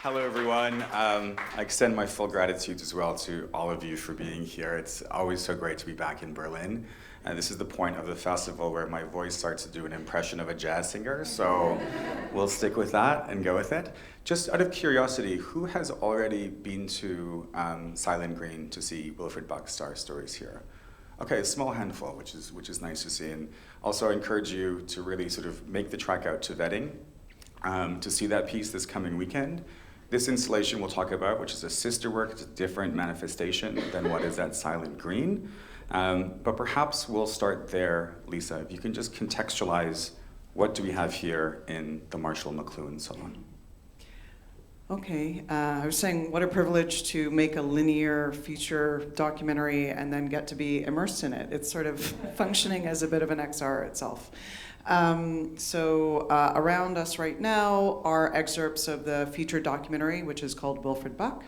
Hello, everyone. I extend my full gratitude as well to all of you for being here. It's always so great to be back in Berlin. And this is the point of the festival where my voice starts to do an impression of a jazz singer, so we'll stick with that and go with it. Just out of curiosity, who has already been to Silent Green to see Wilfred Buck's Star Stories here? Okay, a small handful, which is nice to see. And also I encourage you to really sort of make the trek out to Wedding to see that piece this coming weekend. This installation we'll talk about, which is a sister work, it's a different manifestation than what is at Silent Green. But perhaps we'll start there, Lisa. If you can just contextualize what do we have here in the Marshall McLuhan Salon. Okay, I was saying what a privilege to make a linear feature documentary and then get to be immersed in it. It's sort of functioning as a bit of an XR itself. Around us right now are excerpts of the feature documentary, which is called Wilfred Buck.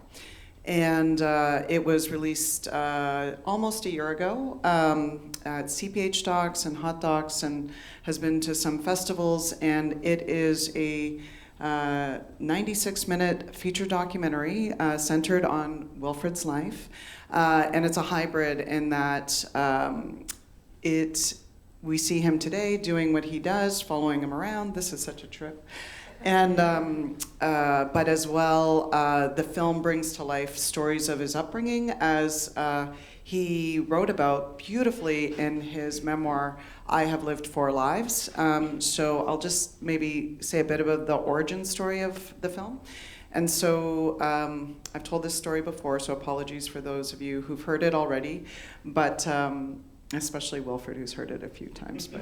And it was released almost a year ago at CPH Docs and Hot Docs, and has been to some festivals. And it is a 96-minute feature documentary centered on Wilfred's life. And it's a hybrid in that we see him today doing what he does, following him around. This is such a trip. And but as well, the film brings to life stories of his upbringing, as he wrote about beautifully in his memoir, I Have Lived Four Lives. So I'll just maybe say a bit about the origin story of the film. And so I've told this story before, so apologies for those of you who've heard it already, but especially Wilfred, who's heard it a few times. But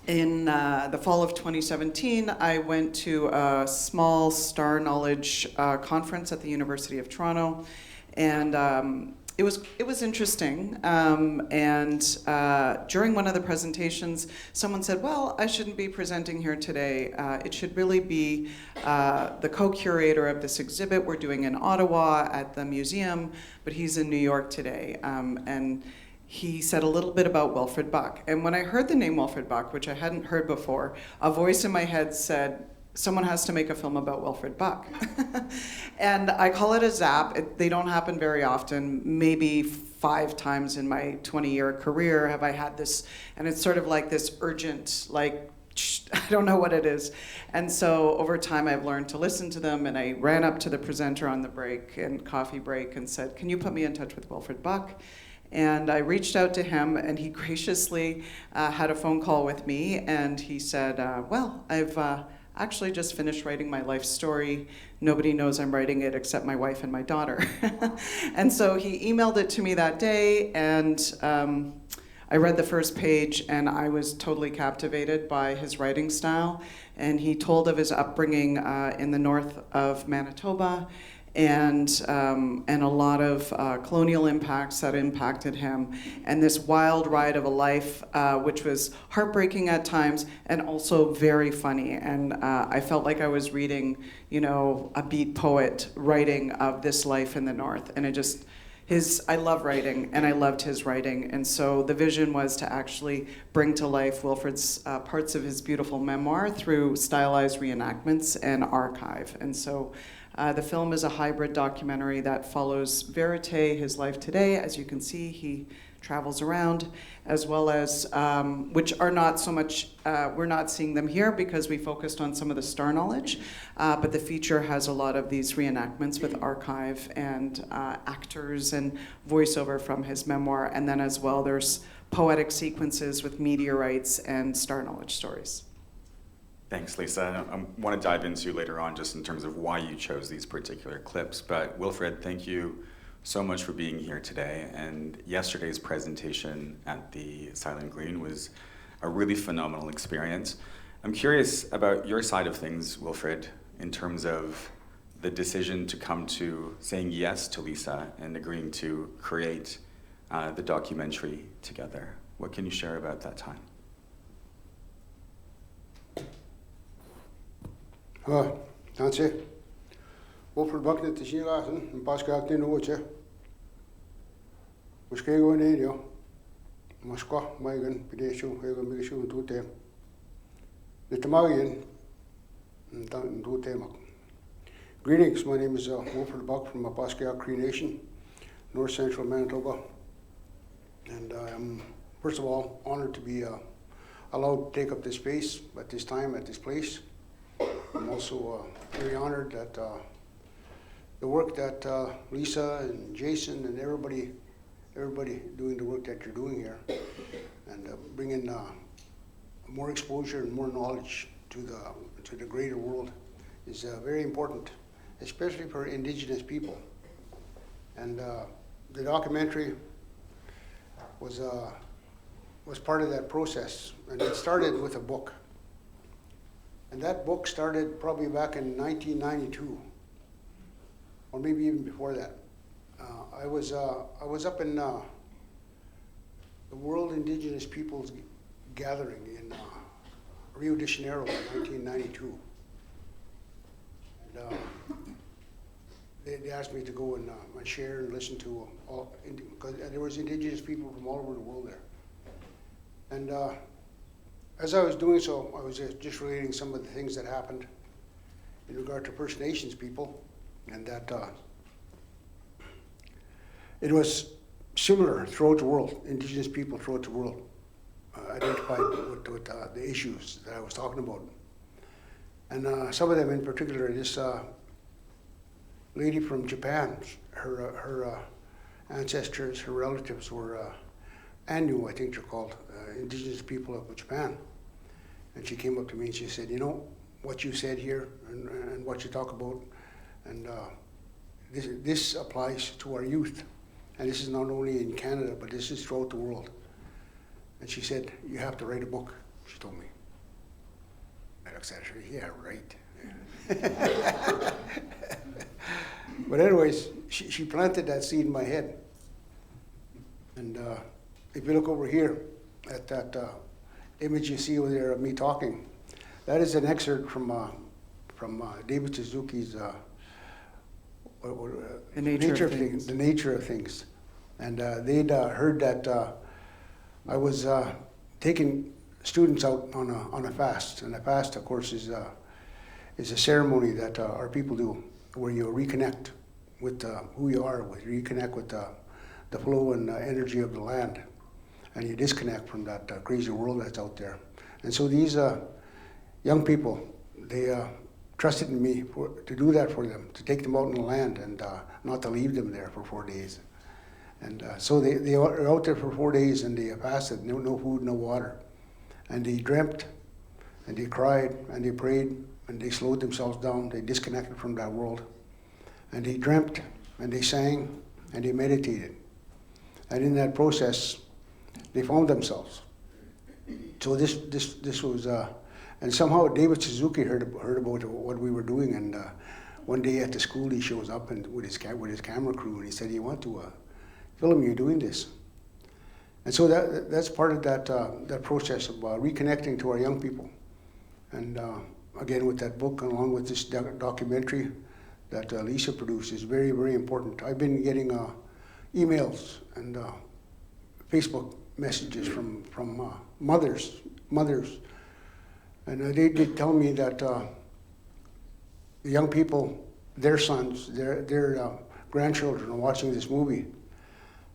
in the fall of 2017, I went to a small Star Knowledge conference at the University of Toronto, and it was interesting. During one of the presentations, someone said, "Well, I shouldn't be presenting here today. It should really be the co-curator of this exhibit we're doing in Ottawa at the museum, but he's in New York today." And he said a little bit about Wilfred Buck. And when I heard the name Wilfred Buck, which I hadn't heard before, a voice in my head said, someone has to make a film about Wilfred Buck. And I call it a zap. They don't happen very often. Maybe 5 times in my 20-year career have I had this, and it's sort of like this urgent, like, I don't know what it is. And so over time I've learned to listen to them, and I ran up to the presenter on the break and coffee break and said, "Can you put me in touch with Wilfred Buck?" And I reached out to him, and he graciously had a phone call with me, and he said, well, I've actually just finished writing my life story. Nobody knows I'm writing it except my wife and my daughter. And so he emailed it to me that day, and I read the first page, and I was totally captivated by his writing style. And he told of his upbringing in the north of Manitoba, and a lot of colonial impacts that impacted him, and this wild ride of a life which was heartbreaking at times and also very funny. And I felt like I was reading, a beat poet writing of this life in the North. And I love writing, and I loved his writing. And so the vision was to actually bring to life Wilfred's parts of his beautiful memoir through stylized reenactments and archive. And so the film is a hybrid documentary that follows Verite, his life today. As you can see, he travels around, as well as, which are not so much, we're not seeing them here because we focused on some of the Star Knowledge, but the feature has a lot of these reenactments with archive and actors and voiceover from his memoir. And then as well, there's poetic sequences with meteorites and Star Knowledge stories. Thanks, Lisa. I want to dive into later on just in terms of why you chose these particular clips. But Wilfred, thank you so much for being here today. And yesterday's presentation at the Silent Green was a really phenomenal experience. I'm curious about your side of things, Wilfred, in terms of the decision to come to saying yes to Lisa and agreeing to create the documentary together. What can you share about that time? Danke. Wilfred Buck net te zien laten, een Botschaft in Noortje. Misschien gewoon een joh. Moskwa, Maigen, Pideshu, Hegen, Migeshu, en Toetem. De Tamagen, en dan Toetem. Greetings, my name is Wilfred Buck from Botschaft Cree Nation, North Central Manitoba. And I'm, first of all, honored to be allowed to take up this space at this time, at this place. I'm also very honored that the work that Lisa and Jason and everybody doing the work that you're doing here, and bringing more exposure and more knowledge to the greater world is very important, especially for Indigenous people. And the documentary was part of that process, and it started with a book. And that book started probably back in 1992, or maybe even before that. I was up in the World Indigenous Peoples Gathering in Rio de Janeiro in 1992. And they asked me to go and share and listen to all, because there was Indigenous people from all over the world there. And as I was doing so, I was just relating some of the things that happened in regard to First Nations people, and that it was similar throughout the world. Indigenous people throughout the world identified with the issues that I was talking about. And some of them in particular, this lady from Japan, her ancestors, her relatives were Anu, I think they're called, Indigenous people of Japan. And she came up to me and she said, you know, what you said here and what you talk about, and this applies to our youth. And this is not only in Canada, but this is throughout the world. And she said, you have to write a book, she told me. I looked at her, yeah, right. But anyways, she planted that seed in my head. And if you look over here at that image you see over there of me talking, that is an excerpt from David Suzuki's The Nature of Things. The Nature of Things. And they'd heard that I was taking students out on a fast. And a fast, of course, is a ceremony that our people do, where you reconnect with who you are, reconnect with the flow and energy of the land, and you disconnect from that crazy world that's out there. And so these young people, they trusted in me to do that for them, to take them out in the land and not to leave them there for 4 days. And so they were out there for 4 days, and they fasted, no food, no water. And they dreamt, and they cried, and they prayed, and they slowed themselves down. They disconnected from that world. And they dreamt, and they sang, and they meditated. And in that process, they found themselves. So this was, and somehow David Suzuki heard about what we were doing, and one day at the school he shows up and with his camera crew, and he said, "You want to film you doing this?" And so that's part of that process of reconnecting to our young people. And again, with that book, along with this documentary that Lisa produced, is very, very important. I've been getting emails and Facebook messages from mothers, and they tell me that the young people, their sons, their grandchildren are watching this movie,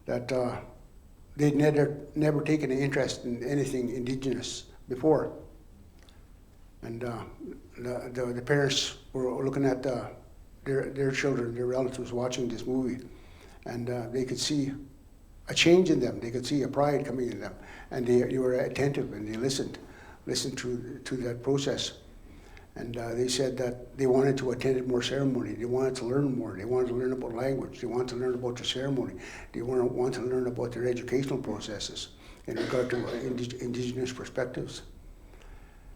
that they'd never taken an interest in anything Indigenous before. And the parents were looking at their children, their relatives watching this movie, and they could see a change in them. They could see a pride coming in them, and they were attentive and they listened to that process. And they said that they wanted to attend more ceremony. They wanted to learn more. They wanted to learn about language. They wanted to learn about the ceremony. They want to learn about their educational processes in regard to Indigenous perspectives.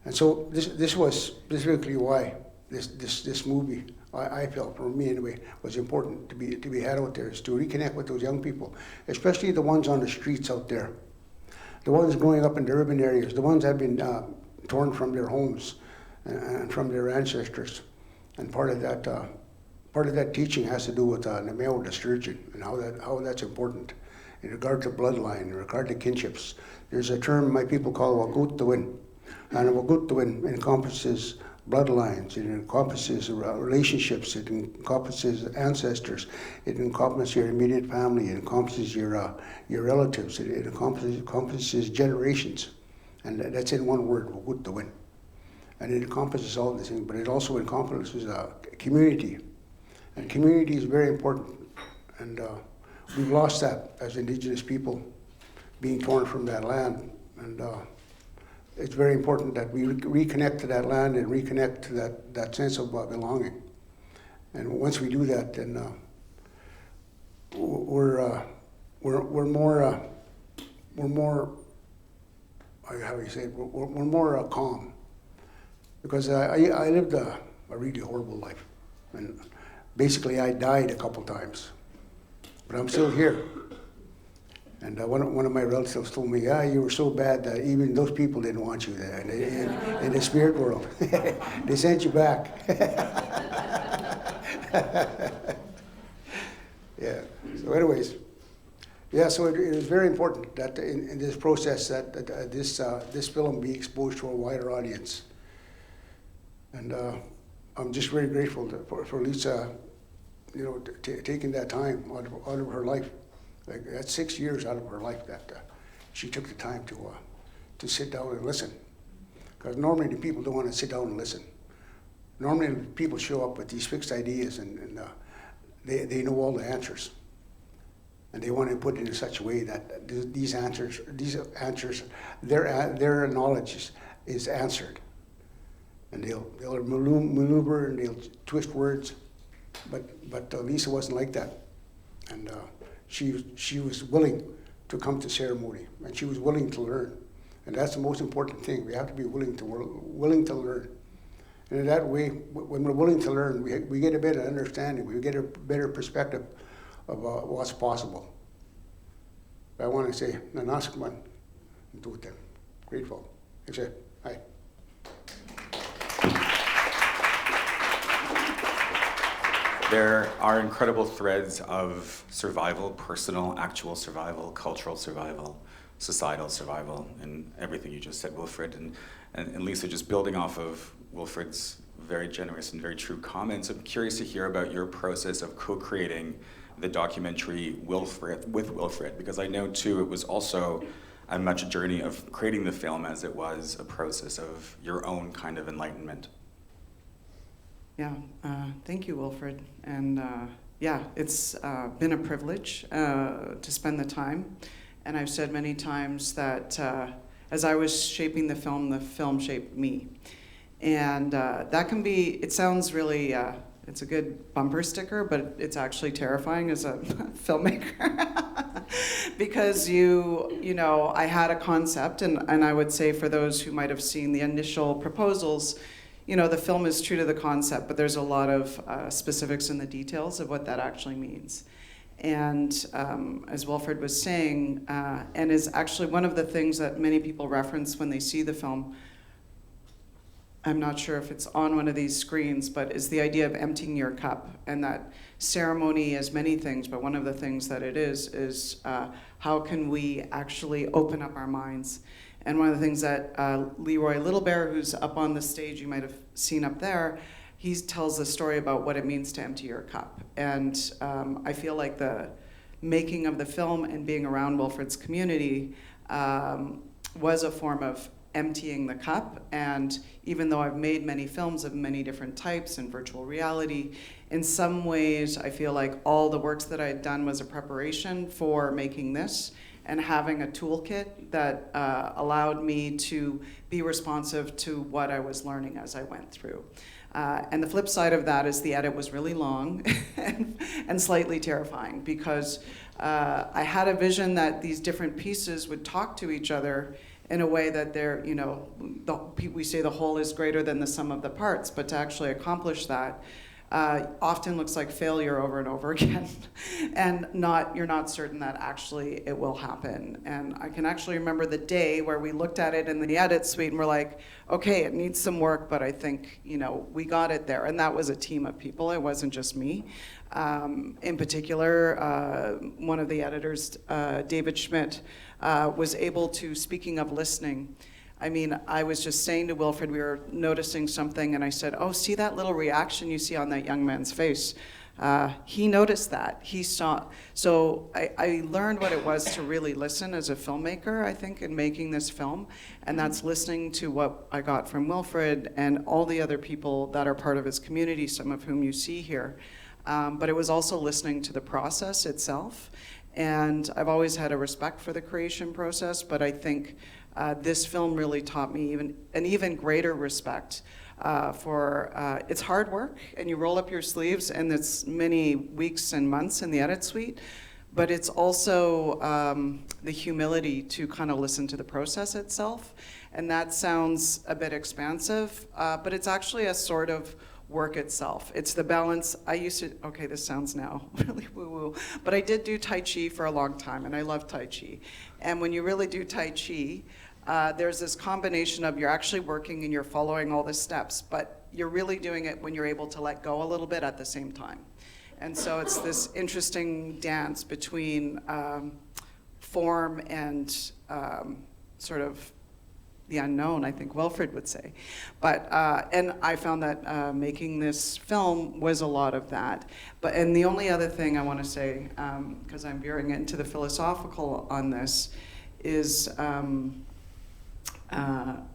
And so this was specifically why this movie, I felt, for me anyway, was important to be had out there, is to reconnect with those young people, especially the ones on the streets out there, the ones growing up in the urban areas, the ones that have been torn from their homes and from their ancestors. And part of that teaching has to do with Nemeo, the sturgeon, and how that's important in regard to bloodline, in regard to kinships. There's a term my people call Wagutawin, and Wagutawin encompasses bloodlines, it encompasses relationships, it encompasses ancestors, it encompasses your immediate family, it encompasses your relatives, it encompasses generations. And that's in one word, the win. And it encompasses all these things, but it also encompasses community. And community is very important. And we've lost that as Indigenous people, being torn from that land. And it's very important that we reconnect to that land and reconnect to that sense of belonging. And once we do that, then we're more how do you say it? We're more calm. Because I lived a really horrible life, and basically I died a couple times, but I'm still here. And one of my relatives told me, "Yeah, you were so bad that even those people didn't want you there in the spirit world. They sent you back." Yeah. So, anyways, yeah. So it is very important that in this process that this film be exposed to a wider audience. And I'm just very grateful for Lisa, taking that time out of her life. Like, that's 6 years out of her life that she took the time to sit down and listen. Because normally the people don't want to sit down and listen. Normally people show up with these fixed ideas and they know all the answers. And they want to put it in such a way that these answers, their knowledge is answered. And they'll maneuver and they'll twist words, but Lisa wasn't like that, and she was willing to come to ceremony, and she was willing to learn, and that's the most important thing. We have to be willing to learn, and in that way, when we're willing to learn, we get a better understanding, we get a better perspective of what's possible. But I want to say, Nanaskman, Ntutem, grateful. Hi. There are incredible threads of survival, personal, actual survival, cultural survival, societal survival, and everything you just said, Wilfred. And Lisa, just building off of Wilfred's very generous and very true comments, I'm curious to hear about your process of co-creating the documentary with Wilfred, because I know too it was also as much a journey of creating the film as it was a process of your own kind of enlightenment. Yeah, thank you, Wilfred. And yeah, it's been a privilege to spend the time. And I've said many times that as I was shaping the film shaped me. And that can be, it sounds really, it's a good bumper sticker, but it's actually terrifying as a filmmaker. Because I had a concept, and I would say for those who might have seen the initial proposals, the film is true to the concept, but there's a lot of specifics in the details of what that actually means. And as Wilfred was saying, and is actually one of the things that many people reference when they see the film, I'm not sure if it's on one of these screens, but is the idea of emptying your cup. And that ceremony is many things, but one of the things that it is how can we actually open up our minds. And one of the things that Leroy Littlebear, who's up on the stage, you might have seen up there, he tells the story about what it means to empty your cup. And I feel like the making of the film and being around Wilfred's community was a form of emptying the cup. And even though I've made many films of many different types and virtual reality, in some ways I feel like all the works that I had done was a preparation for making this, and having a toolkit that allowed me to be responsive to what I was learning as I went through. And the flip side of that is the edit was really long and slightly terrifying, because I had a vision that these different pieces would talk to each other in a way that they're, we say the whole is greater than the sum of the parts, but to actually accomplish that often looks like failure over and over again, and you're not certain that actually it will happen. And I can actually remember the day where we looked at it in the edit suite and we're like, okay, it needs some work, but I think we got it there. And that was a team of people. It wasn't just me. In particular, one of the editors, David Schmidt, was able to, speaking of listening, I mean, I was just saying to Wilfred, we were noticing something, and I said, oh, see that little reaction you see on that young man's face? He noticed that. He saw. So I learned what it was to really listen as a filmmaker, I think, in making this film. And that's listening to what I got from Wilfred and all the other people that are part of his community, some of whom you see here. But it was also listening to the process itself. And I've always had a respect for the creation process, but I think this film really taught me an even greater respect for it's hard work, and you roll up your sleeves, and it's many weeks and months in the edit suite, but it's also the humility to kind of listen to the process itself. And that sounds a bit expansive, but it's actually a sort of work itself. It's the balance. I used to, okay, this sounds now really woo-woo, but I did do Tai Chi for a long time, and I love Tai Chi. And when you really do Tai Chi, there's this combination of you're actually working and you're following all the steps, but you're really doing it when you're able to let go a little bit at the same time. And so it's this interesting dance between form and sort of the unknown, I think Wilfred would say. But, and I found that making this film was a lot of that. And the only other thing I want to say, because I'm veering into the philosophical on this, is,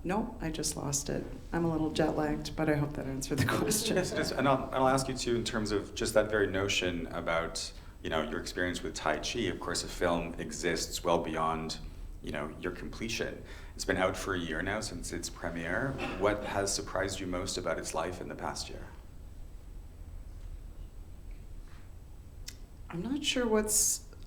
no, I just lost it. I'm a little jet lagged, but I hope that answered the question. Yes, it is. And I'll ask you too, in terms of just that very notion about, your experience with Tai Chi. Of course, a film exists well beyond, your completion. It's been out for a year now since its premiere. What has surprised you most about its life in the past year? I'm not sure when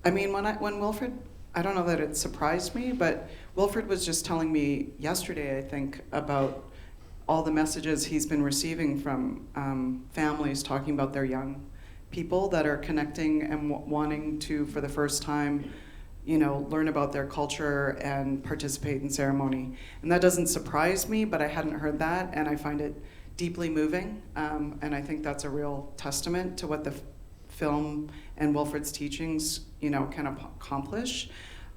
Wilfred, I don't know that it surprised me, but Wilfred was just telling me yesterday, I think, about all the messages he's been receiving from families talking about their young people that are connecting and wanting to, for the first time, learn about their culture and participate in ceremony. And that doesn't surprise me, but I hadn't heard that, and I find it deeply moving. And I think that's a real testament to what the film and Wilfred's teachings, can accomplish.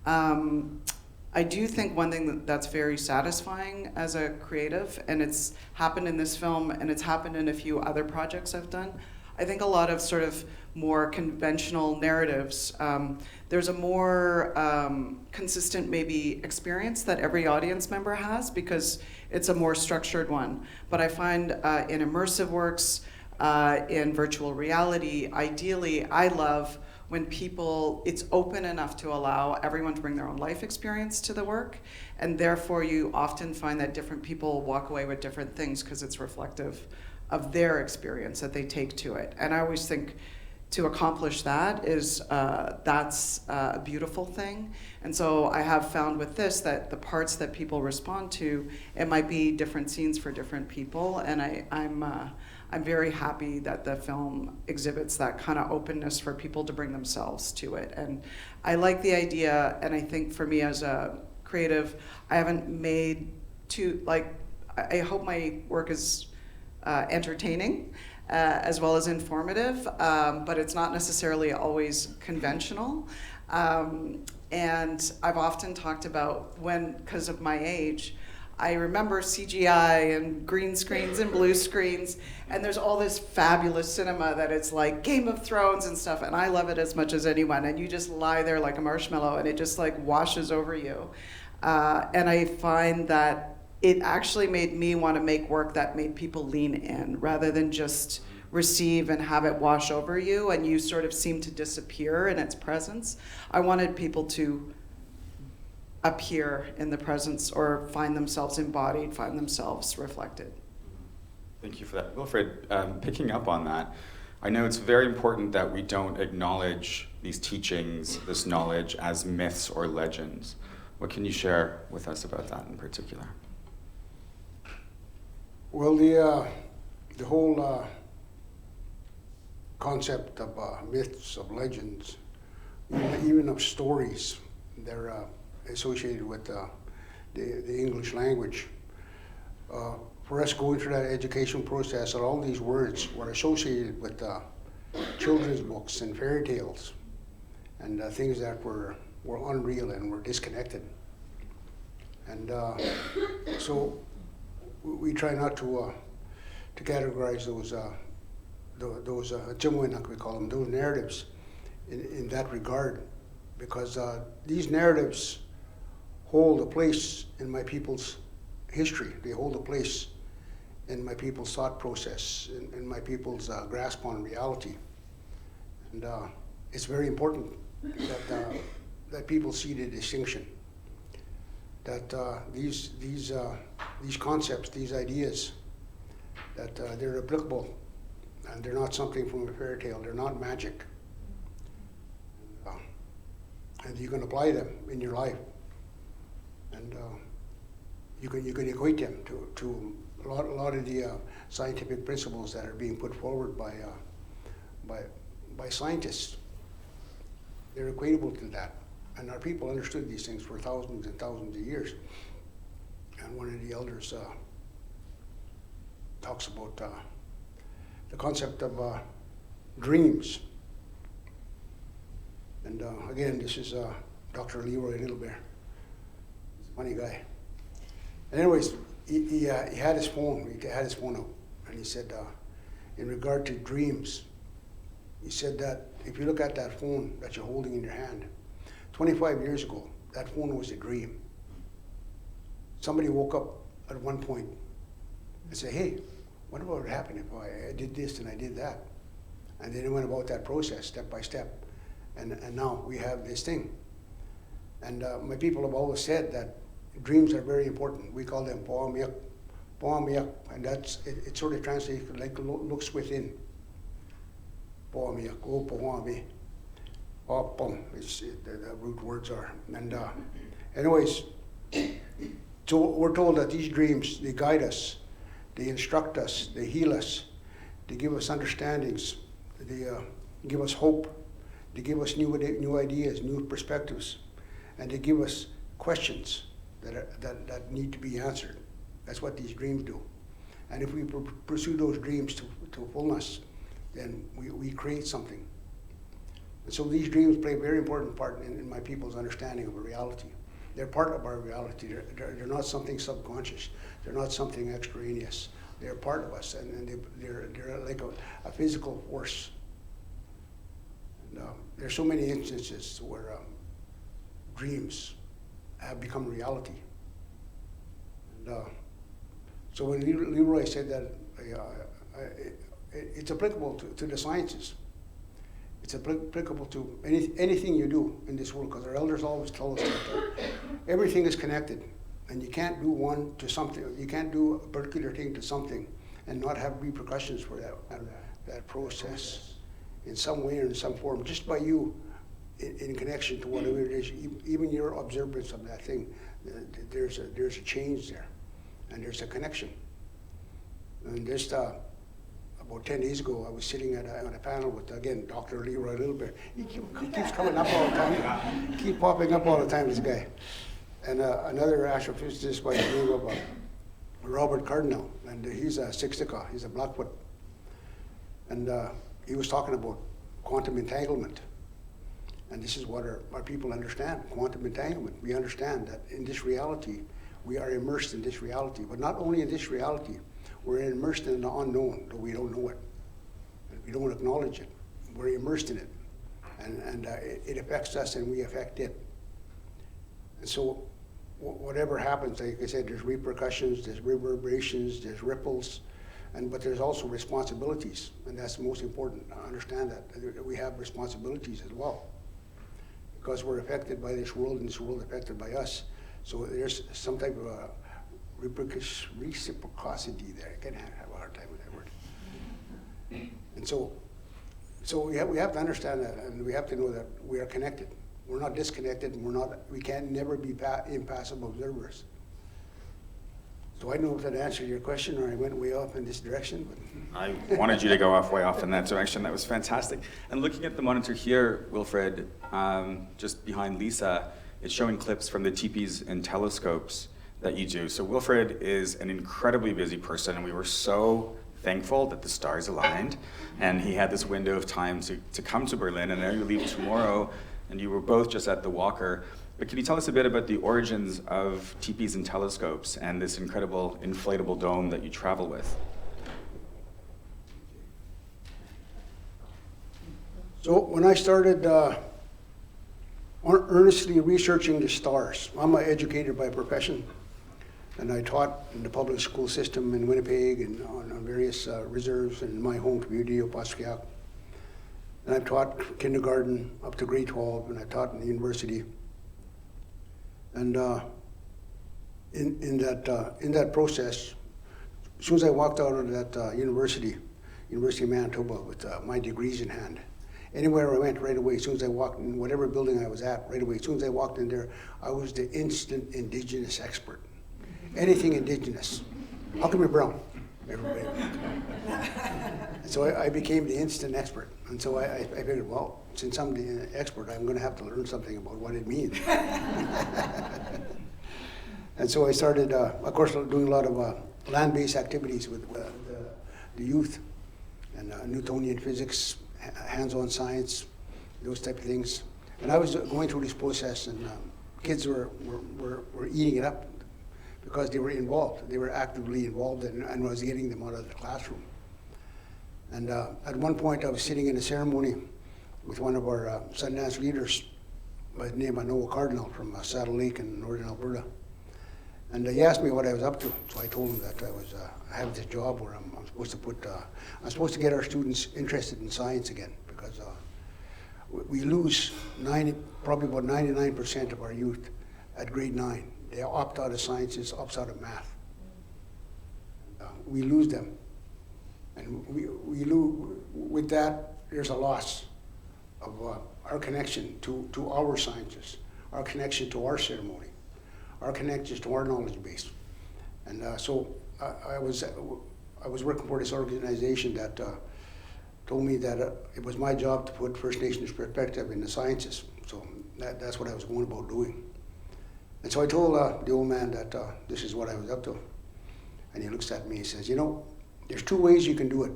I do think one thing that's very satisfying as a creative, and it's happened in this film, and it's happened in a few other projects I've done, I think a lot of sort of more conventional narratives, there's a more consistent maybe experience that every audience member has because it's a more structured one. But I find in immersive works, in virtual reality, ideally, I love when it's open enough to allow everyone to bring their own life experience to the work, and therefore you often find that different people walk away with different things because it's reflective of their experience that they take to it. And I always think to accomplish that is, that's a beautiful thing. And so I have found with this that the parts that people respond to, it might be different scenes for different people, and I'm very happy that the film exhibits that kind of openness for people to bring themselves to it. And I like the idea, and I think for me as a creative, I haven't made I hope my work is entertaining as well as informative, but it's not necessarily always conventional. And I've often talked about because of my age, I remember CGI and green screens and blue screens, and there's all this fabulous cinema that it's like Game of Thrones and stuff, and I love it as much as anyone, and you just lie there like a marshmallow and it just like washes over you. And I find that it actually made me want to make work that made people lean in rather than just receive and have it wash over you and you sort of seem to disappear in its presence. I wanted people to appear in the presence or find themselves embodied, find themselves reflected. Thank you for that. Wilfred, picking up on that, I know it's very important that we don't acknowledge these teachings, this knowledge, as myths or legends. What can you share with us about that in particular? Well, the whole concept of myths, of legends, even of stories, they're associated with the English language. For us going through that education process, all these words were associated with children's books and fairy tales and things that were unreal and were disconnected. And so we try not to categorize those like we call them, those narratives in that regard, because these narratives hold a place in my people's history. They hold a place in my people's thought process, in my people's grasp on reality. And it's very important that people see the distinction, that these concepts, these ideas, that they're applicable, and they're not something from a fairy tale. They're not magic, and you can apply them in your life, and you can equate them to a lot of the scientific principles that are being put forward by scientists. They're equatable to that, and our people understood these things for thousands and thousands of years. And one of the elders talks about the concept of dreams. And again, this is Dr. Leroy Littlebear. He's a funny guy. And anyways, he had his phone. He had his phone out, and he said, in regard to dreams, he said that if you look at that phone that you're holding in your hand, 25 years ago, that phone was a dream. Somebody woke up at one point and said, hey, what would happen if I did this and I did that? And then it went about that process step by step. And now we have this thing. And my people have always said that dreams are very important. We call them poamiak, and that's it sort of translates like looks within. Poamiak, o poami, opom, the root words are. And anyways, so we're told that these dreams, they guide us, they instruct us, they heal us, they give us understandings, they give us hope, they give us new ideas, new perspectives, and they give us questions that need to be answered. That's what these dreams do. And if we pursue those dreams to fullness, then we create something. And so these dreams play a very important part in my people's understanding of a reality. They're part of our reality. They're not something subconscious. They're not something extraneous. They're part of us, and they're like a physical force. And, there's so many instances where dreams have become reality. And so when Leroy said that, it's applicable to the sciences. It's applicable to anything you do in this world, because our elders always tell us that everything is connected, and you can't do one to something. You can't do a particular thing to something and not have repercussions for that process in some way or in some form, just by you in connection to whatever it is. Even your observance of that thing, there's a change there, and there's a connection. And just about 10 days ago, I was sitting on a panel with, again, Dr. Leroy Littlebear. He keeps coming up all the time. He keeps popping up all the time, this guy. And another astrophysicist by the name of Robert Cardinal, and he's a Sixtica, he's a Blackfoot. And he was talking about quantum entanglement. And this is what our people understand, quantum entanglement. We understand that in this reality, we are immersed in this reality. But not only in this reality, we're immersed in the unknown, though we don't know it. We don't acknowledge it. We're immersed in it. And it affects us and we affect it. And so whatever happens, like I said, there's repercussions, there's reverberations, there's ripples, but there's also responsibilities. And that's the most important. I understand that we have responsibilities as well, because we're affected by this world and this world affected by us. So there's some type of reciprocity there. I can have a hard time with that word. And so we have to understand that, and we have to know that we are connected. We're not disconnected, and we can never be impassive observers. So I don't know if that answered your question, or I went way off in this direction. But I wanted you to go way off in that direction. That was fantastic. And looking at the monitor here, Wilfred, just behind Lisa, it's showing clips from the teepees and telescopes that you do. So Wilfred is an incredibly busy person, and we were so thankful that the stars aligned, and he had this window of time to come to Berlin, and now you leave tomorrow, and you were both just at the Walker. But can you tell us a bit about the origins of teepees and telescopes and this incredible inflatable dome that you travel with? So when I started earnestly researching the stars, I'm an educator by profession, and I taught in the public school system in Winnipeg and on various reserves in my home community of Botschaft. And I've taught kindergarten up to grade 12, and I taught in the university. And in that process, as soon as I walked out of that University of Manitoba with my degrees in hand, anywhere I went right away, as soon as I walked in whatever building I was at, right away, as soon as I walked in there, I was the instant Indigenous expert. Anything Indigenous. How come you're brown? Everybody. And so I became the instant expert. And so I figured, well, since I'm the expert, I'm going to have to learn something about what it means. And so I started, of course, doing a lot of land-based activities with the youth and Newtonian physics, hands-on science, those type of things. And I was going through this process, and kids were eating it up because they were involved. They were actively involved, and I was getting them out of the classroom. And at one point, I was sitting in a ceremony with one of our Sundance leaders by the name of Noah Cardinal from Saddle Lake in northern Alberta. And he asked me what I was up to. So I told him that I have this job where I'm supposed to get our students interested in science again, because we lose probably about 99% of our youth at grade 9. They opt out of sciences, opt out of math. We lose them. And we lose, with that, there's a loss of our connection to our sciences, our connection to our ceremony, our connection to our knowledge base. And so I was working for this organization that told me that it was my job to put First Nations perspective in the sciences. So that's what I was going about doing. And so I told the old man that this is what I was up to. And he looks at me and says, you know, there's two ways you can do it.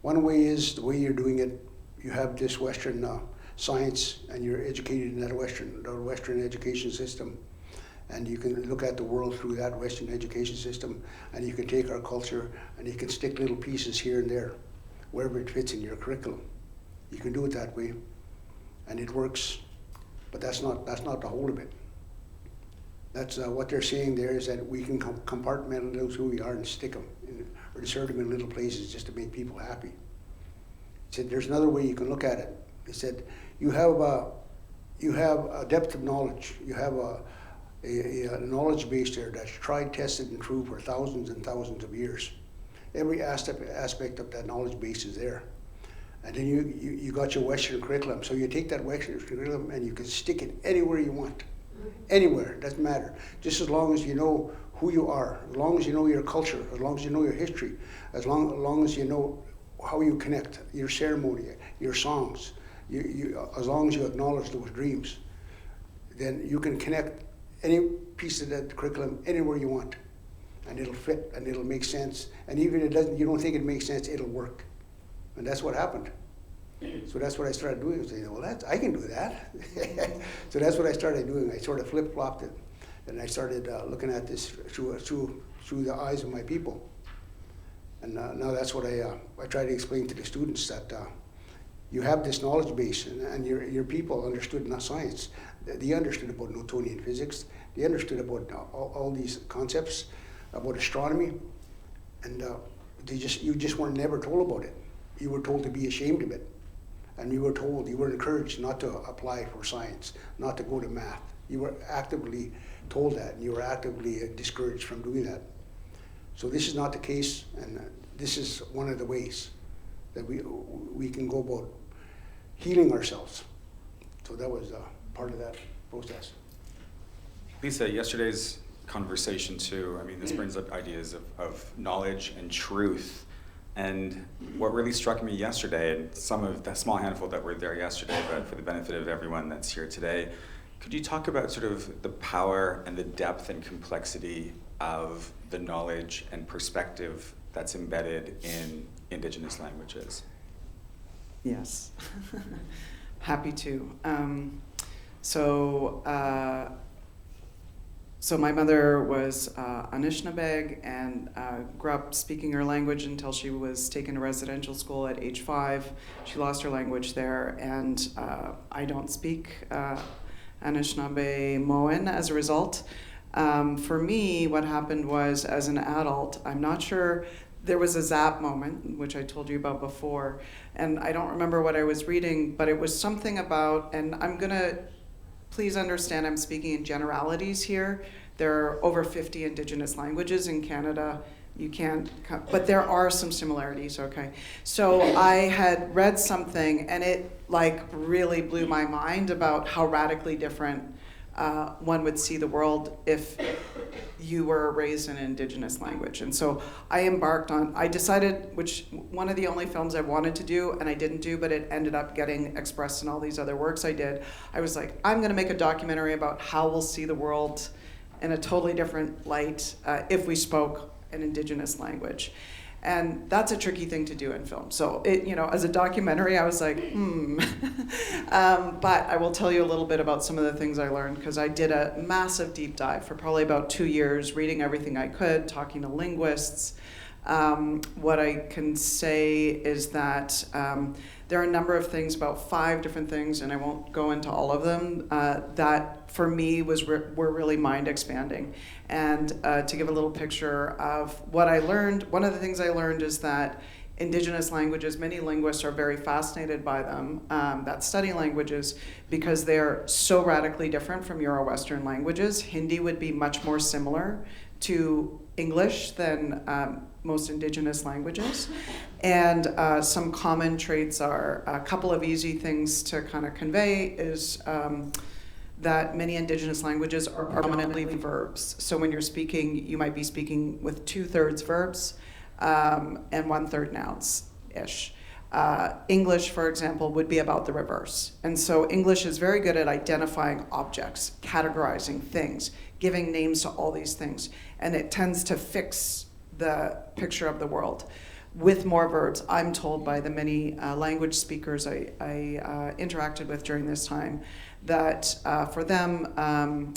One way is the way you're doing it. You have this Western science, and you're educated in that Western education system. And you can look at the world through that Western education system, and you can take our culture and you can stick little pieces here and there, wherever it fits in your curriculum. You can do it that way, and it works, but that's not the whole of it. That's what they're saying there is that we can compartmentalize who we are and stick them, or insert them in little places just to make people happy. He said, there's another way you can look at it. He said, you have a depth of knowledge. You have a knowledge base there that's tried, tested, and true for thousands and thousands of years. Every aspect of that knowledge base is there. And then you got your Western curriculum. So you take that Western curriculum and you can stick it anywhere you want. Anywhere, doesn't matter. Just as long as you know who you are, as long as you know your culture, as long as you know your history, as long as you know how you connect, your ceremony, your songs, as long as you acknowledge those dreams, then you can connect any piece of that curriculum anywhere you want, and it'll fit and it'll make sense. And even if you don't think it makes sense, it'll work. And that's what happened. So that's what I started doing. I was saying, well, I can do that. So that's what I started doing. I sort of flip-flopped it, and I started looking at this through the eyes of my people. And now that's what I try to explain to the students, that you have this knowledge base, and your people understood not science. They understood about Newtonian physics. They understood about all these concepts, about astronomy, and you just weren't never told about it. You were told to be ashamed of it. And you were encouraged not to apply for science, not to go to math. You were actively told that, and you were actively discouraged from doing that. So this is not the case, and this is one of the ways that we can go about healing ourselves. So that was part of that process. Lisa, yesterday's conversation too, I mean, this brings up ideas of knowledge and truth. And what really struck me yesterday, and some of the small handful that were there yesterday, but for the benefit of everyone that's here today, could you talk about sort of the power and the depth and complexity of the knowledge and perspective that's embedded in Indigenous languages? Yes, happy to. So, so my mother was Anishinaabe and grew up speaking her language until she was taken to residential school at age 5. She lost her language there, and I don't speak Anishinaabe-Moan as a result. For me, what happened was, as an adult, I'm not sure, there was a zap moment, which I told you about before, and I don't remember what I was reading, but it was something about, and I'm gonna, please understand I'm speaking in generalities here. There are over 50 Indigenous languages in Canada. You can't, but there are some similarities, okay? So I had read something and it like really blew my mind about how radically different one would see the world if you were raised in an Indigenous language. And so I embarked on, I decided, which one of the only films I wanted to do, and I didn't do, but it ended up getting expressed in all these other works I did. I was like, I'm gonna make a documentary about how we'll see the world in a totally different light if we spoke an Indigenous language. And that's a tricky thing to do in film. So, it, you know, as a documentary, I was like, but I will tell you a little bit about some of the things I learned, because I did a massive deep dive for probably about 2 years, reading everything I could, talking to linguists. What I can say is that there are a number of things, about 5 different things, and I won't go into all of them, that for me were really mind expanding. And to give a little picture of what I learned, one of the things I learned is that Indigenous languages, many linguists are very fascinated by them, that study languages, because they're so radically different from Euro-Western languages. Hindi would be much more similar to English than most Indigenous languages. And some common traits are, a couple of easy things to kind of convey is that many Indigenous languages are predominantly verbs. So when you're speaking, you might be speaking with 2/3 verbs and 1/3 nouns-ish. English, for example, would be about the reverse. And so English is very good at identifying objects, categorizing things, giving names to all these things. And it tends to fix the picture of the world with more verbs. I'm told by the many language speakers I interacted with during this time that for them,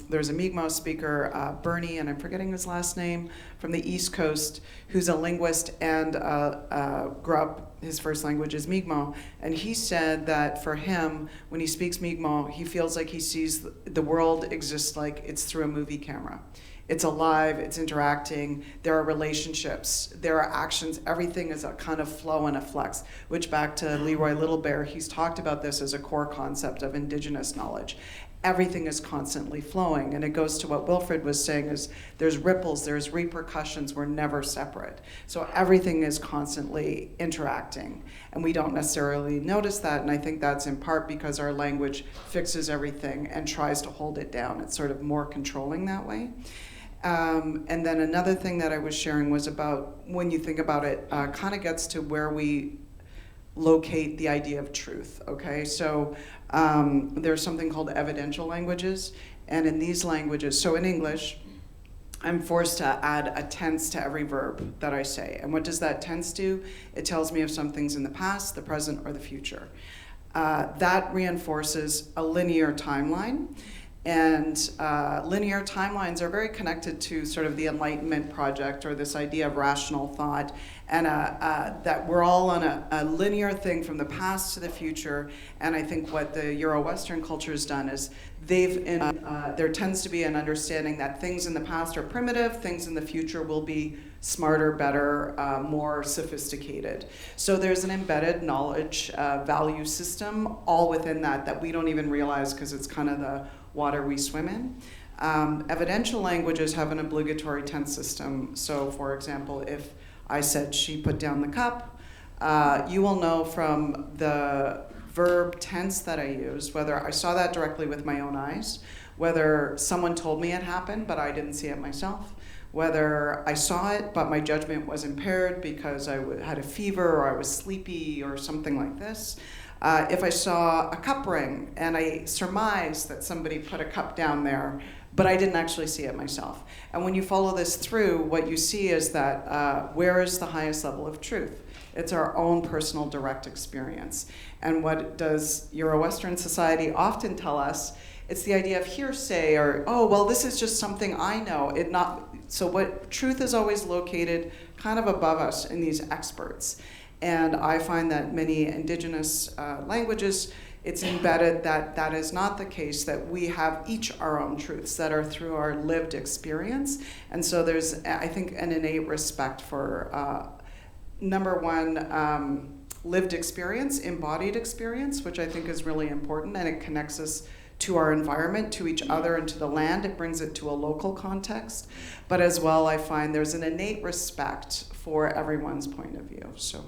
there's a Mi'kmaq speaker, Bernie, and I'm forgetting his last name, from the East Coast, who's a linguist and grew up, his first language is Mi'kmaq, and he said that for him, when he speaks Mi'kmaq, he feels like he sees the world exists like it's through a movie camera. It's alive, it's interacting, there are relationships, there are actions, everything is a kind of flow and a flex, which back to Leroy Littlebear, he's talked about this as a core concept of Indigenous knowledge. Everything is constantly flowing, and it goes to what Wilfred was saying is there's ripples, there's repercussions, we're never separate. So everything is constantly interacting, and we don't necessarily notice that, and I think that's in part because our language fixes everything and tries to hold it down. It's sort of more controlling that way. And then another thing that I was sharing was about, when you think about it, kind of gets to where we locate the idea of truth, okay? So there's something called evidential languages, and in these languages, so in English, I'm forced to add a tense to every verb that I say. And what does that tense do? It tells me if something's in the past, the present, or the future. That reinforces a linear timeline. And linear timelines are very connected to sort of the Enlightenment project, or this idea of rational thought, and that we're all on a linear thing from the past to the future. And I think what the Euro-Western culture has done is there tends to be an understanding that things in the past are primitive, things in the future will be smarter, better, more sophisticated. So there's an embedded knowledge value system all within that we don't even realize because it's kind of the water we swim in. Evidential languages have an obligatory tense system. So for example, if I said she put down the cup, you will know from the verb tense that I used, whether I saw that directly with my own eyes, whether someone told me it happened but I didn't see it myself, whether I saw it but my judgment was impaired because I had a fever or I was sleepy or something like this. If I saw a cup ring and I surmised that somebody put a cup down there, but I didn't actually see it myself. And when you follow this through, what you see is that where is the highest level of truth? It's our own personal direct experience. And what does Euro-Western society often tell us It's the idea of hearsay or, oh, well, this is just something I know. So what truth is always located kind of above us in these experts. And I find that many indigenous languages, it's embedded that that is not the case, that we have each our own truths that are through our lived experience. And so there's, I think, an innate respect for, number one, lived experience, embodied experience, which I think is really important, and it connects us to our environment, to each other, and to the land. It brings it to a local context. But as well, I find there's an innate respect for everyone's point of view. So,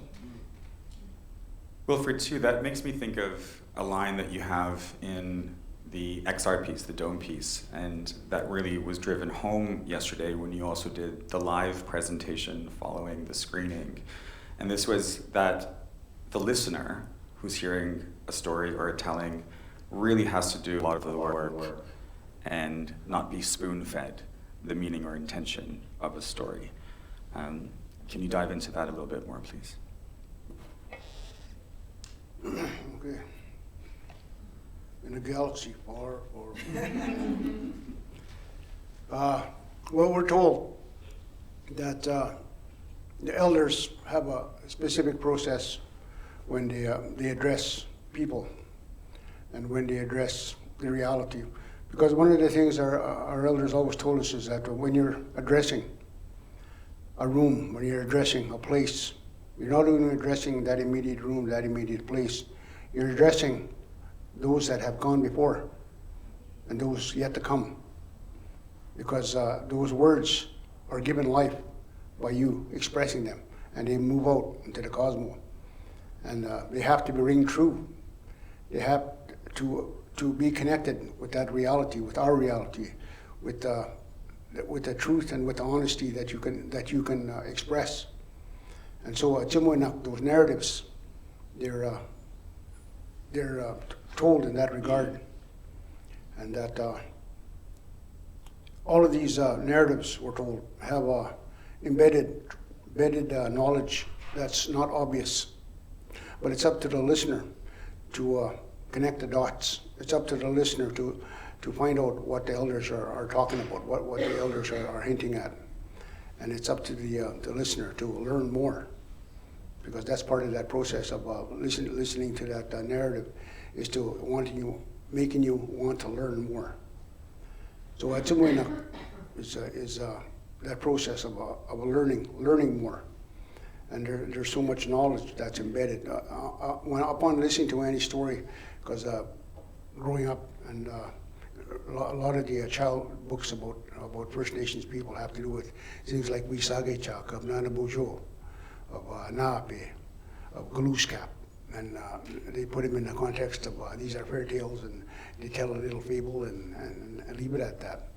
Wilfred, too, that makes me think of a line that you have in the XR piece, the Dome piece, and that really was driven home yesterday when you also did the live presentation following the screening. And this was that the listener who's hearing a story or a telling really has to do a lot of the work and not be spoon-fed the meaning or intention of a story. Can you dive into that a little bit more, please? Okay. In a galaxy far, well, we're told that the elders have a specific process when they address people and when they address the reality. Because one of the things our elders always told us is that when you're addressing a room, when you're addressing a place, you're not only addressing that immediate room, that immediate place, you're addressing those that have gone before and those yet to come. Because those words are given life by you expressing them, and they move out into the cosmos. And they have to ring true. They have to be connected with that reality, with our reality, with the truth and with the honesty that you can express. And so, those narratives, they're told in that regard, and that all of these narratives, we're told, have embedded knowledge that's not obvious. But it's up to the listener to connect the dots. It's up to the listener to find out what the elders are talking about, what the elders are hinting at. And it's up to the listener to learn more, because that's part of that process of listening to that narrative, is to making you want to learn more. So Atsumwena is that process of learning more. And there's so much knowledge that's embedded. Upon listening to any story, because growing up, and a lot of the child books about First Nations people have to do with things like Wisagechak, of Nanabujo, of Naape, of Glooskap. And they put them in the context of these are fairy tales, and they tell a little fable and leave it at that.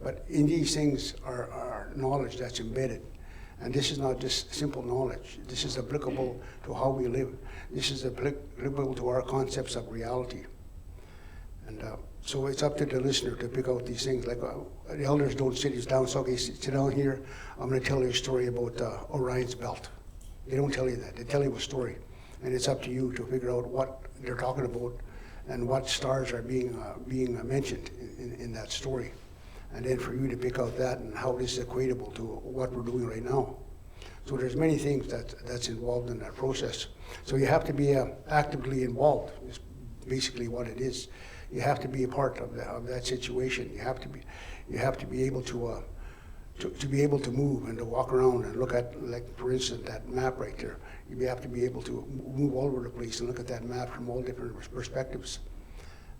But in these things are knowledge that's embedded. And this is not just simple knowledge. This is applicable to how we live. This is applicable to our concepts of reality. And so it's up to the listener to pick out these things. Like the elders don't sit us down, so okay, sit down here, I'm going to tell you a story about Orion's belt. They don't tell you that. They tell you a story. And it's up to you to figure out what they're talking about and what stars are being mentioned in that story. And then for you to pick out that and how this is equatable to what we're doing right now. So there's many things that's involved in that process. So you have to be actively involved, is basically what it is. You have to be a part of that situation. You have to be able to be able to move and to walk around and look at, like for instance, that map right there. You have to be able to move all over the place and look at that map from all different perspectives.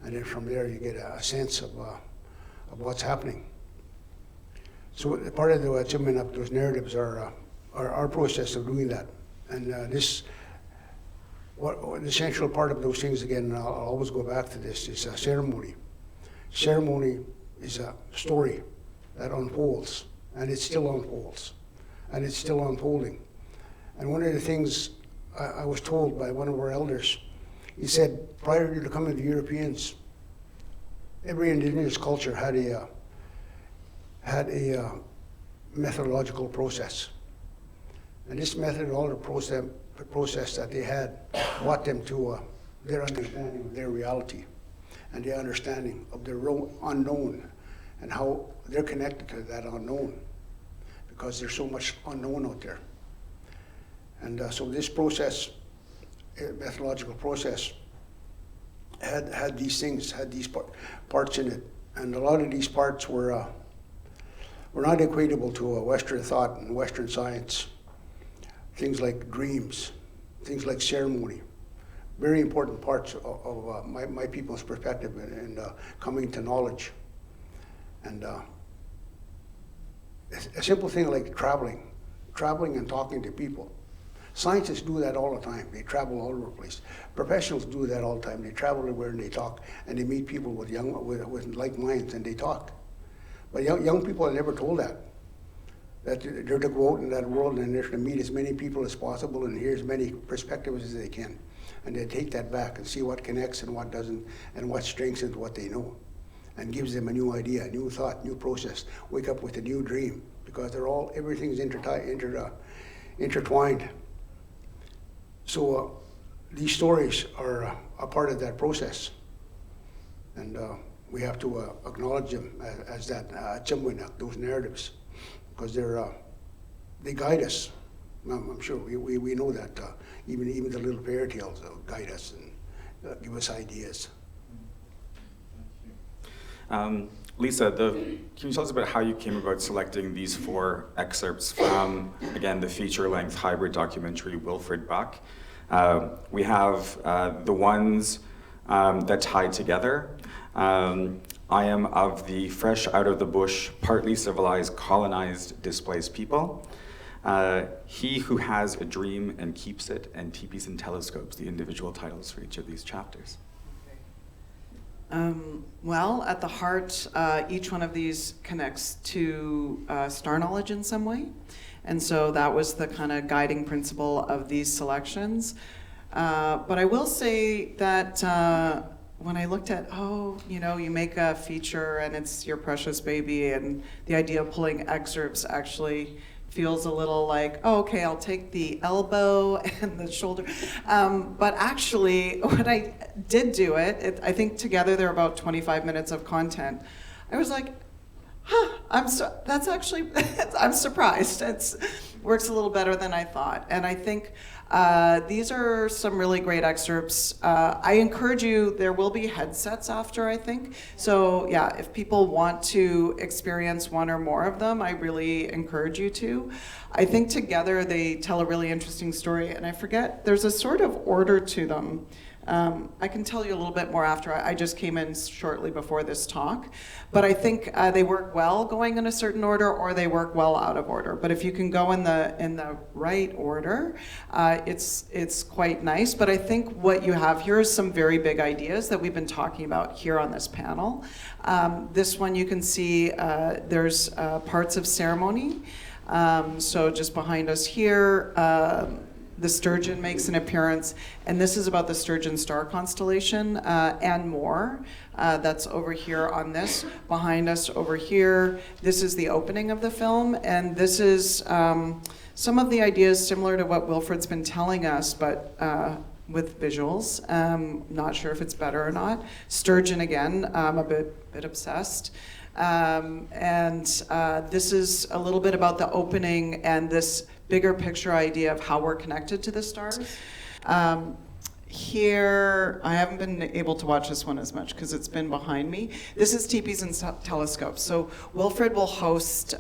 And then from there you get a sense of what's happening. So part of those narratives are our process of doing that. And the essential part of those things, again, and I'll always go back to this, is ceremony. Ceremony is a story that unfolds, and it still unfolds, and it's still unfolding. And one of the things I was told by one of our elders, he said, prior to the coming of the Europeans, every indigenous culture had a methodological process. And this methodological process that they had brought them to their understanding of their reality. and the understanding of their own unknown and how they're connected to that unknown, because there's so much unknown out there. And so this process, methodological process, had these things, had these parts in it, and a lot of these parts were not equatable to Western thought and Western science. Things like dreams, things like ceremony, very important parts of my people's perspective in coming to knowledge. And a simple thing like traveling and talking to people. Scientists do that all the time. They travel all over the place. Professionals do that all the time. They travel everywhere and they talk, and they meet people with like minds, and they talk. But young people are never told that they're to go out in that world and they're to meet as many people as possible and hear as many perspectives as they can, and they take that back and see what connects and what doesn't, and what strengthens what they know, and gives them a new idea, a new thought, new process. Wake up with a new dream, because everything's intertwined. So these stories are a part of that process, and we have to acknowledge them as that chimwinak, those narratives, because they guide us. I'm sure we know that even the little fairy tales guide us and give us ideas. Lisa, can you tell us about how you came about selecting these 4 excerpts from, again, the feature-length hybrid documentary Wilfred Buck? We have the ones that tie together. I am of the fresh out of the bush, partly civilized, colonized, displaced people. He who has a dream and keeps it, and teepees and telescopes, the individual titles for each of these chapters. Well, at the heart, each one of these connects to star knowledge in some way. And so that was the kind of guiding principle of these selections. But I will say that when I looked at, you make a feature and it's your precious baby, and the idea of pulling excerpts actually feels a little like, okay, I'll take the elbow and the shoulder. But actually, when I did do it, I think together they're about 25 minutes of content. I was like, I'm surprised. It works a little better than I thought. And I think these are some really great excerpts. I encourage you, there will be headsets after, I think. So yeah, if people want to experience one or more of them, I really encourage you to. I think together they tell a really interesting story, and I forget, there's a sort of order to them. I can tell you a little bit more after. I just came in shortly before this talk. But I think they work well going in a certain order, or they work well out of order. But if you can go in the right order, it's quite nice. But I think what you have here is some very big ideas that we've been talking about here on this panel. This one you can see there's parts of ceremony. So just behind us here, the sturgeon makes an appearance, and this is about the sturgeon star constellation and more. That's over here on this. Behind us over here, this is the opening of the film, and this is some of the ideas similar to what Wilfred's been telling us, but with visuals. Not sure if it's better or not. Sturgeon again, I'm a bit obsessed. And this is a little bit about the opening and this bigger picture idea of how we're connected to the stars. Here, I haven't been able to watch this one as much because it's been behind me. This is Teepees and Telescopes. So Wilfred will host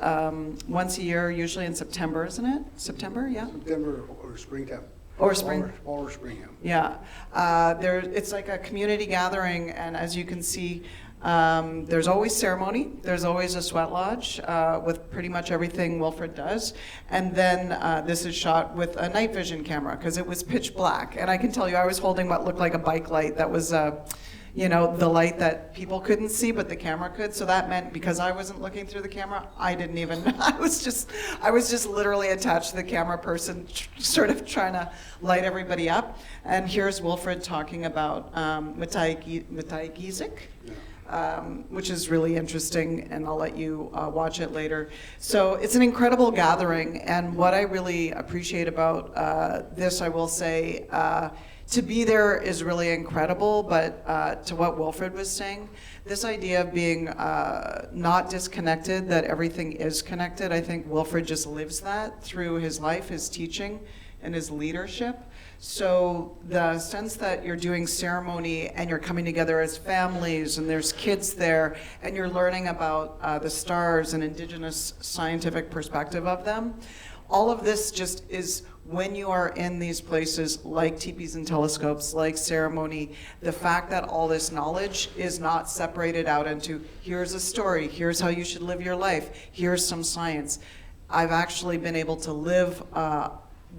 once a year, usually in September, isn't it? September, yeah? September or springtime. Or spring. Fall or spring, yeah. It's like a community gathering, and as you can see, there's always ceremony, there's always a sweat lodge with pretty much everything Wilfred does, and then this is shot with a night vision camera because it was pitch black, and I can tell you I was holding what looked like a bike light that was the light that people couldn't see but the camera could, so that meant because I wasn't looking through the camera, I didn't even, I was just literally attached to the camera person sort of trying to light everybody up. And here's Wilfred talking about Gizik. Which is really interesting, and I'll let you watch it later. So it's an incredible gathering, and what I really appreciate about this, I will say, to be there is really incredible, but to what Wilfred was saying, this idea of being not disconnected, that everything is connected, I think Wilfred just lives that through his life, his teaching, and his leadership. So the sense that you're doing ceremony and you're coming together as families and there's kids there and you're learning about the stars and indigenous scientific perspective of them, all of this just is when you are in these places like teepees and telescopes, like ceremony, the fact that all this knowledge is not separated out into here's a story, here's how you should live your life, here's some science. I've actually been able to live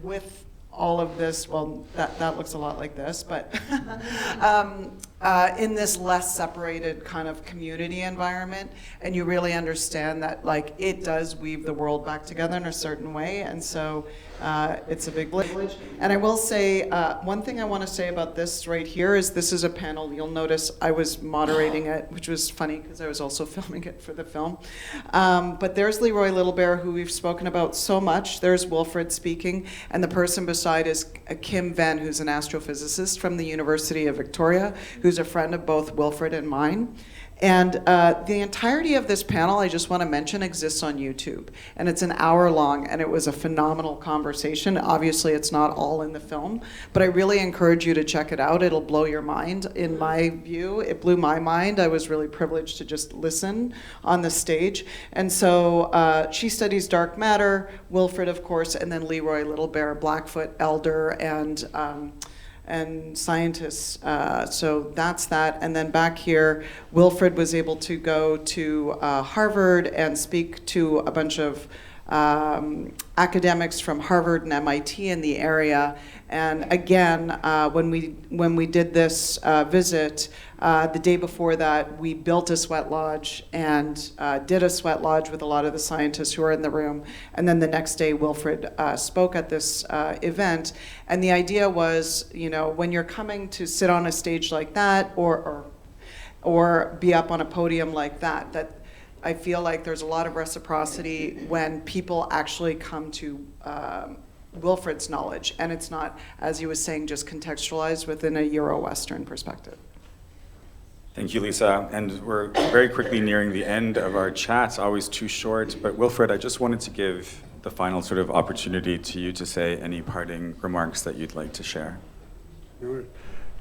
with all of this, well, that looks a lot like this, but in this less separated kind of community environment, and you really understand that like it does weave the world back together in a certain way, and so it's a big privilege. And I will say, one thing I want to say about this right here is this is a panel, you'll notice I was moderating it, which was funny because I was also filming it for the film. But there's Leroy Littlebear, who we've spoken about so much. There's Wilfred speaking, and the person beside is Kim Venn, who's an astrophysicist from the University of Victoria, who's a friend of both Wilfred and mine. And the entirety of this panel, I just want to mention, exists on YouTube. And it's an hour long, and it was a phenomenal conversation. Obviously, it's not all in the film, but I really encourage you to check it out. It'll blow your mind. In my view, it blew my mind. I was really privileged to just listen on the stage. And so she studies dark matter, Wilfred, of course, and then Leroy Littlebear, Blackfoot elder, and scientists, so that's that. And then back here, Wilfred was able to go to Harvard and speak to a bunch of academics from Harvard and MIT in the area. And again, when we did this visit, the day before that, we built a sweat lodge and did a sweat lodge with a lot of the scientists who are in the room. And then the next day, Wilfred spoke at this event. And the idea was, you know, when you're coming to sit on a stage like that or be up on a podium like that, that I feel like there's a lot of reciprocity when people actually come to Wilfred's knowledge, and it's not, as he was saying, just contextualized within a Euro-Western perspective. Thank you, Lisa. And we're very quickly nearing the end of our chat, always too short. But Wilfred, I just wanted to give the final sort of opportunity to you to say any parting remarks that you'd like to share.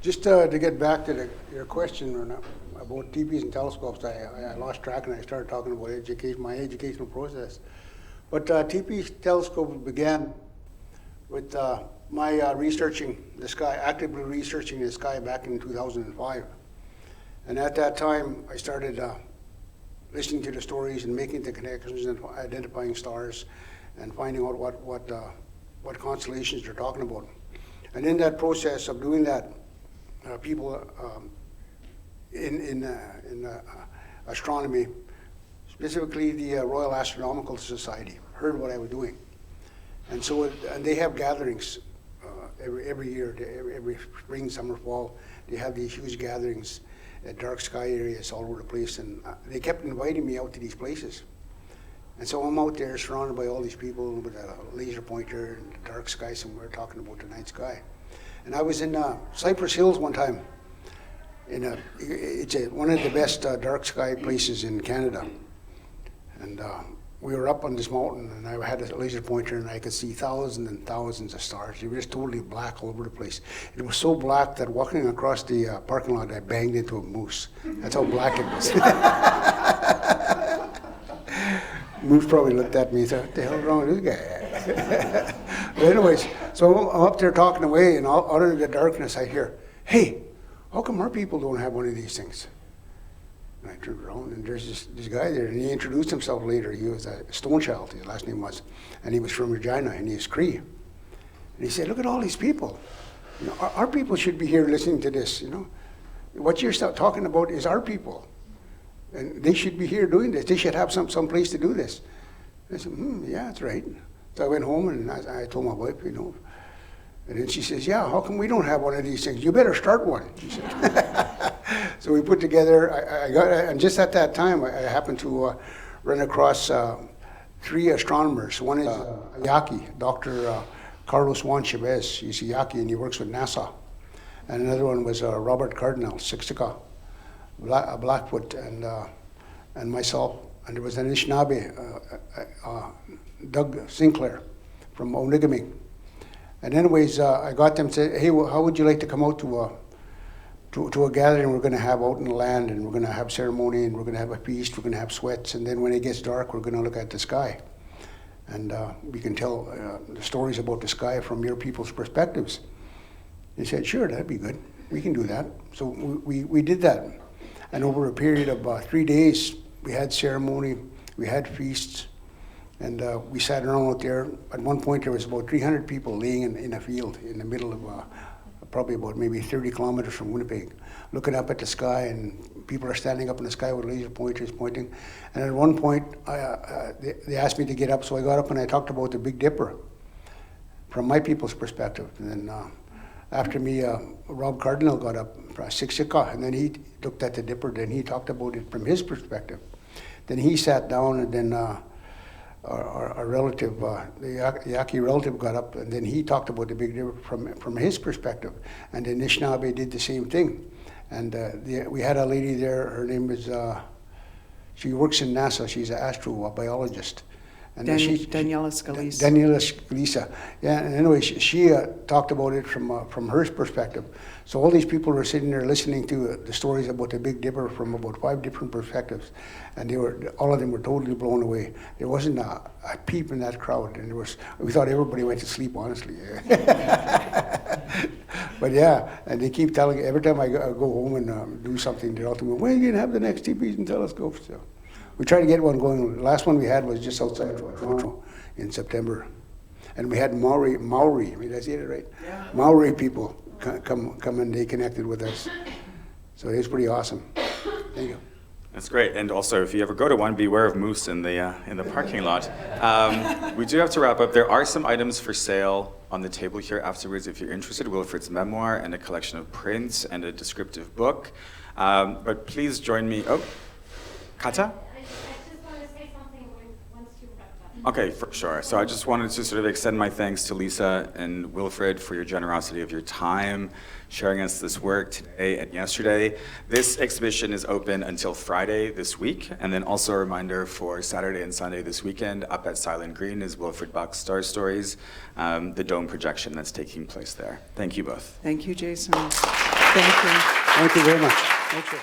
Just to get back to your question about teepees and telescopes, I lost track and I started talking about my educational process. But teepees telescope began with my researching the sky, actively researching the sky back in 2005. And at that time, I started listening to the stories and making the connections and identifying stars and finding out what constellations they're talking about. And in that process of doing that, people in astronomy, specifically the Royal Astronomical Society, heard what I was doing. And so and they have gatherings every year, every spring, summer, fall. They have these huge gatherings at dark sky areas all over the place, and they kept inviting me out to these places. And so I'm out there surrounded by all these people with a laser pointer and dark sky somewhere talking about the night sky. And I was in Cypress Hills one time. It's one of the best dark sky places in Canada. And we were up on this mountain, and I had a laser pointer, and I could see thousands and thousands of stars. They were just totally black all over the place. It was so black that walking across the parking lot, I banged into a moose. That's how black it was. Moose probably looked at me and said, "What the hell is wrong with this guy?" But anyways, so I'm up there talking away, and out of the darkness, I hear, "Hey, how come our people don't have one of these things?" And I turned around, and there's this guy there, and he introduced himself later. He was a Stone Child, his last name was, and he was from Regina, and he was Cree. And he said, "Look at all these people. You know, our people should be here listening to this. You know, what you're talking about is our people, and they should be here doing this. They should have some place to do this." I said, "Yeah, that's right." So I went home, and I told my wife, you know, and then she says, "Yeah, how come we don't have one of these things? You better start one," she said. So we put together, and just at that time, I happened to run across 3 astronomers. One is a Yaqui, Dr. Carlos Juan Chavez. He's a Yaqui, and he works with NASA. and another one was Robert Cardinal, Siksika, Blackfoot, and myself. And there was an Anishinaabe, Doug Sinclair from Onigaming. And anyways, I got them to say, hey, how would you like to come out to a gathering we're going to have out in the land, and we're going to have ceremony, and we're going to have a feast, we're going to have sweats, and then when it gets dark, we're going to look at the sky. And we can tell the stories about the sky from your people's perspectives. They said, sure, that'd be good. We can do that. So we did that. And over a period of 3 days, we had ceremony, we had feasts, and we sat around out there. At one point, there was about 300 people laying in a field in the middle of probably about maybe 30 kilometers from Winnipeg, looking up at the sky, and people are standing up in the sky with laser pointers pointing. And at one point, they asked me to get up, so I got up and I talked about the Big Dipper from my people's perspective. And then after me, Rob Cardinal got up, Siksika, and then he looked at the Dipper, then he talked about it from his perspective. Then he sat down, and then our relative, the Yaqui relative, got up, and then he talked about the Big Dipper from his perspective. And the Anishinaabe did the same thing. And we had a lady there, her name is, she works in NASA, she's an astrobiologist. And Daniela Scalise. Daniela Scalise. Yeah, and anyway, she talked about it from her perspective. So all these people were sitting there listening to the stories about the Big Dipper from about 5 different perspectives, and all of them were totally blown away. There wasn't a peep in that crowd, and we thought everybody went to sleep, honestly. But yeah, and they keep telling, every time I go home and do something, they're all telling me, when are you going to have the next TVs and telescopes? So we tried to get one going. The last one we had was just outside of Toronto in September. And we had Maori, did I say it right? Yeah. Maori people come and they connected with us. So it was pretty awesome. Thank you. That's great. And also, if you ever go to one, beware of moose in the parking lot. We do have to wrap up. There are some items for sale on the table here afterwards if you're interested. Wilfred's memoir and a collection of prints and a descriptive book. But please join me. Oh, Kata? Okay, for sure. So I just wanted to sort of extend my thanks to Lisa and Wilfred for your generosity of your time, sharing us this work today and yesterday. This exhibition is open until Friday this week, and then also a reminder for Saturday and Sunday this weekend up at Silent Green is Wilfred Buck's Star Stories, the dome projection that's taking place there. Thank you both. Thank you, Jason. Thank you. Thank you very much. Thank you.